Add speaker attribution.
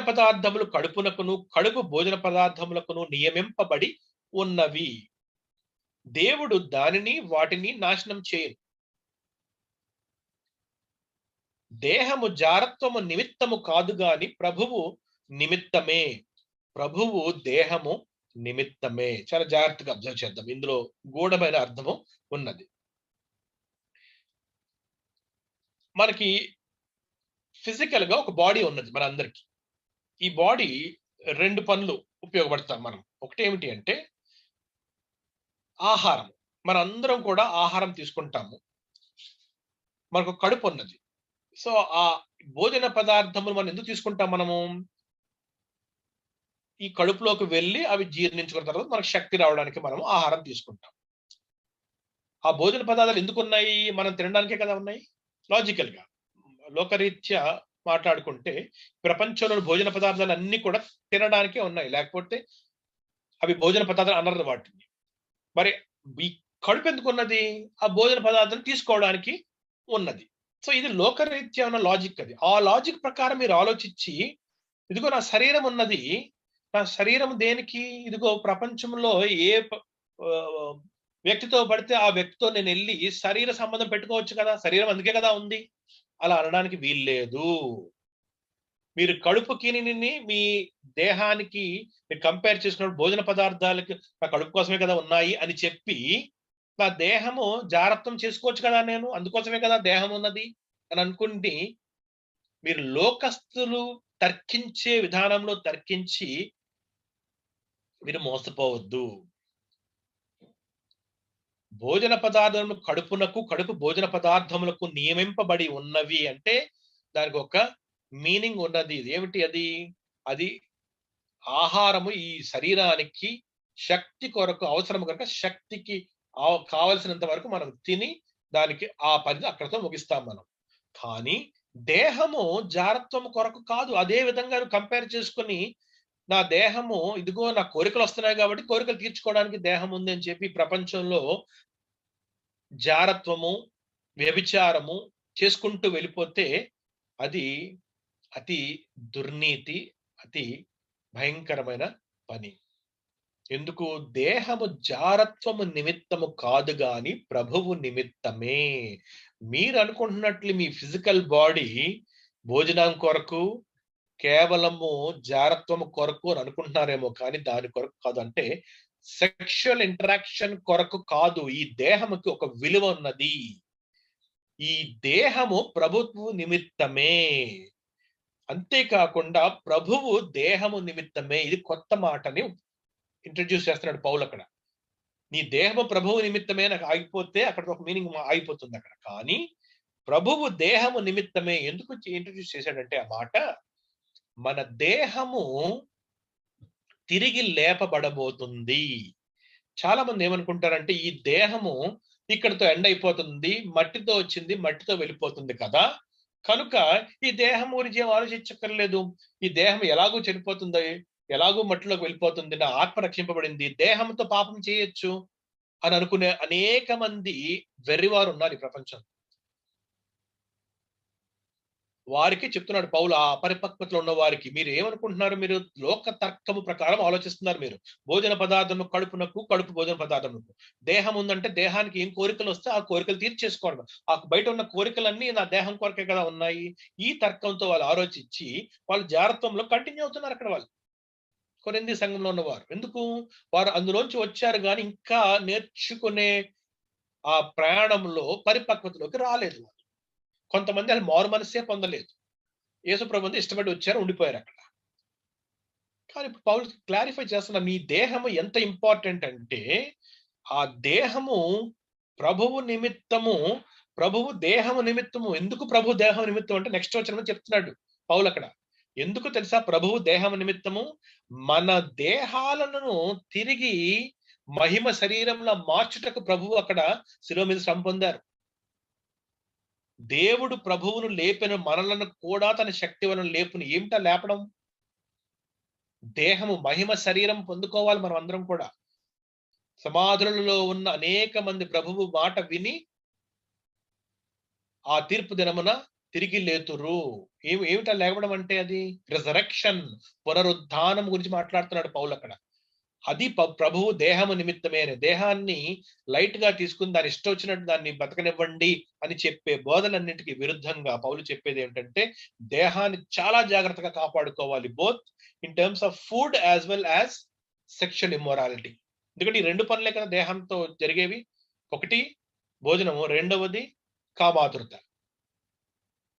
Speaker 1: పదార్థములు కడుపునకును కడుపు భోజన పదార్థములకును నియమింపబడి ఉన్నవి. దేవుడు వాటిని నాశనం చేయను. దేహము జారత్వము నిమిత్తము కాదు గాని ప్రభువు నిమిత్తమే. ప్రభువు దేహము నిమిత్తమే. చాలా జాగ్రత్తగా అబ్జర్వ్ చేద్దాం. ఇందులో గూఢమైన అర్థము ఉన్నది. మనకి ఫిజికల్ గా ఒక బాడీ ఉన్నది మనందరికి. ఈ బాడీ 2 పనులు ఉపయోగపడతాం మనం. ఒకటి ఏమిటి అంటే ఆహారం. మనందరం కూడా ఆహారం తీసుకుంటాము. మనకు కడుపు ఉన్నది. సో ఆ భోజన పదార్థములు మనం ఎందుకు తీసుకుంటాం మనము? ఈ కడుపులోకి వెళ్ళి అవి జీర్ణించుకున్న తర్వాత మనకు శక్తి రావడానికి మనము ఆహారం తీసుకుంటాం. ఆ భోజన పదార్థాలు ఎందుకున్నాయి? మనం తినడానికే కదా ఉన్నాయి. లాజికల్ గా లోకరీత్యా మాట్లాడుకుంటే ప్రపంచంలోని భోజన పదార్థాలు అన్ని కూడా తినడానికే ఉన్నాయి. లేకపోతే అవి భోజన పదార్థాలు అనరు వాటిని. మరి ఈ కడుపు ఎందుకున్నది? ఆ భోజన పదార్థాలు తీసుకోవడానికి ఉన్నది. సో ఇది లోకరీత్యా ఉన్న లాజిక్ అది. ఆ లాజిక్ ప్రకారం మీరు ఆలోచించి, ఇదిగో నా శరీరం ఉన్నది. నా శరీరం దేనికి? ఇదిగో ప్రపంచంలో ఏ వ్యక్తితో పడితే ఆ వ్యక్తితో నేను వెళ్ళి శరీర సంబంధం పెట్టుకోవచ్చు కదా. శరీరం అందుకే కదా ఉంది. అలా అనడానికి వీల్లేదు. మీరు కడుపుకి మీ దేహానికి మీరు కంపేర్ చేసుకున్న భోజన పదార్థాలకి నా కడుపు కోసమే కదా ఉన్నాయి అని చెప్పి నా దేహము జాగ్రత్తం చేసుకోవచ్చు కదా. నేను అందుకోసమే కదా దేహం ఉన్నది అని అనుకుంటే మీరు లోకస్తులు తర్కించే విధానంలో తర్కించి మీరు మోసపోవద్దు. భోజన పదార్థములు కడుపునకు కడుపు భోజన పదార్థములకు నియమింపబడి ఉన్నవి అంటే దానికి ఒక మీనింగ్ ఉన్నది. ఏమిటి అది? అది ఆహారము ఈ శరీరానికి శక్తి కొరకు అవసరం కనుక శక్తికి కావలసినంత వరకు మనం తిని దానికి ఆ పని అక్కడతో ముగిస్తాం మనం. కానీ దేహము జారత్వం కొరకు కాదు. అదే విధంగా కంపేర్ చేసుకుని నా దేహము ఇదిగో నా కోరికలు వస్తున్నాయి కాబట్టి కోరికలు తీర్చుకోవడానికి దేహం ఉంది అని చెప్పి ప్రపంచంలో జారత్వము వ్యభిచారము చేసుకుంటూ వెళ్ళిపోతే అది అతి దుర్నీతి, అతి భయంకరమైన పని. ఎందుకు? దేహము జారత్వము నిమిత్తము కాదు గాని ప్రభువు నిమిత్తమే. మీరు అనుకుంటున్నట్లు మీ ఫిజికల్ బాడీ భోజనం కొరకు కేవలము జారత్వము కొరకు అని అనుకుంటున్నారేమో కానీ దాని కొరకు కాదు. అంటే సెక్షువల్ ఇంటరాక్షన్ కొరకు కాదు. ఈ దేహముకి ఒక విలువ ఉన్నది. ఈ దేహము ప్రభువు నిమిత్తమే. అంతేకాకుండా ప్రభువు దేహము నిమిత్తమే. ఇది కొత్త మాటని ఇంట్రడ్యూస్ చేస్తున్నాడు పౌలు అక్కడ. నీ దేహము ప్రభువు నిమిత్తమే నాకు ఆగిపోతే అక్కడ ఒక మీనింగ్ ఆగిపోతుంది అక్కడ. కానీ ప్రభువు దేహము నిమిత్తమే ఎందుకు ఇంట్రడ్యూస్ చేశాడంటే ఆ మాట మన దేహము తిరిగి లేపబడబోతుంది. చాలా మంది ఏమనుకుంటారంటే ఈ దేహము ఇక్కడితో ఎండ్ అయిపోతుంది, మట్టితో వచ్చింది, మట్టితో వెళ్ళిపోతుంది కదా, కనుక ఈ దేహం గురించి ఏం ఆలోచించక్కర్లేదు. ఈ దేహం ఎలాగూ చనిపోతుంది, ఎలాగూ మట్టిలోకి వెళ్ళిపోతుంది, నా ఆత్మ రక్షింపబడింది, దేహంతో పాపం చేయొచ్చు అని అనుకునే అనేక మంది వెర్రివారు ఉన్నారు ఈ ప్రపంచం. వారికి చెప్తున్నాడు పౌలు, ఆ అపరిపక్వతలో ఉన్న వారికి, మీరు ఏమనుకుంటున్నారు? మీరు లోక తర్కము ప్రకారం ఆలోచిస్తున్నారు. మీరు భోజన పదార్థము కడుపునకు, కడుపు భోజన పదార్థముకు. దేహం ఉందంటే దేహానికి ఏం కోరికలు వస్తే ఆ కోరికలు తీర్చేసుకోవడం. ఆ బయట ఉన్న కోరికలన్నీ నా దేహం కొరకే కదా ఉన్నాయి. ఈ తర్కంతో వాళ్ళు ఆలోచించి వాళ్ళు జాగ్రత్తలో కంటిన్యూ అవుతున్నారు అక్కడ వాళ్ళు. కొరింథీ సంఘంలో ఉన్నవారు ఎందుకు? వారు అందులోంచి వచ్చారు కానీ ఇంకా నేర్చుకునే ఆ ప్రయాణంలో పరిపక్వతలోకి రాలేదు. కొంతమంది అది మారు మనస్సే పొందలేదు. యేసుప్రభు అంతా ఇష్టపడి వచ్చారు, ఉండిపోయారు అక్కడ. కానీ ఇప్పుడు పౌలు క్లారిఫై చేస్తున్న మీ దేహము ఎంత ఇంపార్టెంట్ అంటే ఆ దేహము ప్రభువు నిమిత్తము, ప్రభువు దేహము నిమిత్తము. ఎందుకు ప్రభు దేహం నిమిత్తం అంటే నెక్స్ట్ వచనంలో చెప్తున్నాడు పౌలు అక్కడ. ఎందుకు తెలుసా? ప్రభువు దేహము నిమిత్తము మన దేహాలను తిరిగి మహిమ శరీరంలో మార్చుటకు ప్రభువు అక్కడ శిలువ మీద శ్రమ పొందారు. దేవుడు ప్రభువును లేపిన మనలను కూడా తన శక్తి వలన లేపుని. ఏమిటా లేపడం? దేహము మహిమ శరీరం పొందుకోవాలి మనం అందరం కూడా. సమాధులలో ఉన్న అనేక మంది ప్రభువు మాట విని ఆ తీర్పు దినమున తిరిగి లేతురు. ఏమిటా లేవడం అంటే? అది రిజరెక్షన్, పునరుద్ధానం గురించి మాట్లాడుతున్నాడు పౌలు అక్కడ. అది ప్రభువు దేహము నిమిత్తమే అని. దేహాన్ని లైట్ గా తీసుకుని దాని ఇష్టం వచ్చినట్టు దాన్ని బతకనివ్వండి అని చెప్పే బోధనన్నింటికి విరుద్ధంగా పౌలు చెప్పేది ఏంటంటే, దేహాన్ని చాలా జాగ్రత్తగా కాపాడుకోవాలి, both in terms of food as well as sexual immorality. ఎందుకంటే ఈ 2 పనులే కదా దేహంతో జరిగేవి. ఒకటి భోజనము, రెండవది కామాతురత.